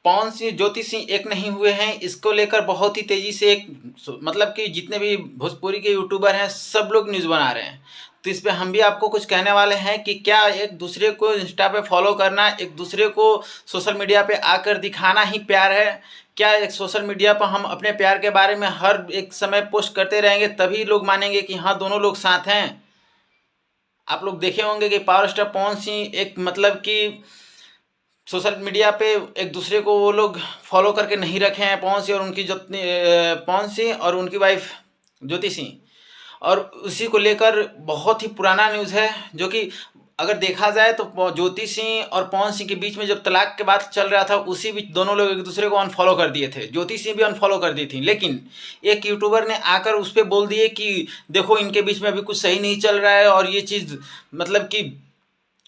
पवन सिंह ज्योति सिंह एक नहीं हुए हैं। इसको लेकर बहुत ही तेजी से एक मतलब कि जितने भी भोजपुरी के यूट्यूबर हैं सब लोग न्यूज़ बना रहे हैं। तो इस पे हम भी आपको कुछ कहने वाले हैं कि क्या एक दूसरे को इंस्टा पे फॉलो करना, एक दूसरे को सोशल मीडिया पे आकर दिखाना ही प्यार है? क्या एक सोशल मीडिया पर हम अपने प्यार के बारे में हर एक समय पोस्ट करते रहेंगे तभी लोग मानेंगे कि हाँ दोनों लोग साथ हैं? आप लोग देखे होंगे कि पावर स्टार पवन सिंह एक मतलब कि सोशल मीडिया पे एक दूसरे को वो लोग फॉलो करके नहीं रखे हैं, पवन सिंह और उनकी वाइफ ज्योति सिंह। और उसी को लेकर बहुत ही पुराना न्यूज़ है, जो कि अगर देखा जाए तो ज्योति सिंह और पवन सिंह के बीच में जब तलाक के बात चल रहा था उसी बीच दोनों लोग एक दूसरे को अनफॉलो कर दिए थे। ज्योति सिंह भी अनफॉलो कर दी थी, लेकिन एक यूट्यूबर ने आकर उस पर बोल दिए कि देखो इनके बीच में अभी कुछ सही नहीं चल रहा है, और ये चीज़ मतलब कि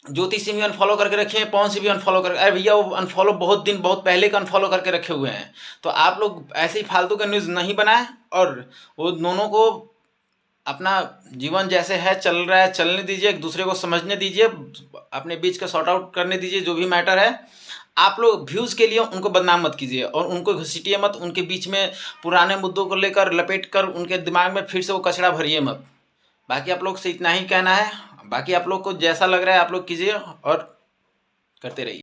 ज्योति सिंह भी अनफॉलो करके रखे हैं, पवन सिंह भी अनफॉलो करके। अरे भैया वो अनफॉलो बहुत पहले का अनफॉलो करके रखे हुए हैं। तो आप लोग ऐसे ही फालतू का न्यूज़ नहीं बनाएं, और वो दोनों को अपना जीवन जैसे है चल रहा है चलने दीजिए, एक दूसरे को समझने दीजिए, अपने बीच का सॉर्ट आउट करने दीजिए जो भी मैटर है। आप लोग व्यूज़ के लिए उनको बदनाम मत कीजिए और उनको घसीटिए मत, उनके बीच में पुराने मुद्दों को लेकर लपेट कर उनके दिमाग में फिर से वो कचरा भरिए मत। बाकी आप लोग से इतना ही कहना है। बाकी आप लोग को जैसा लग रहा है आप लोग कीजिए और करते रहिए।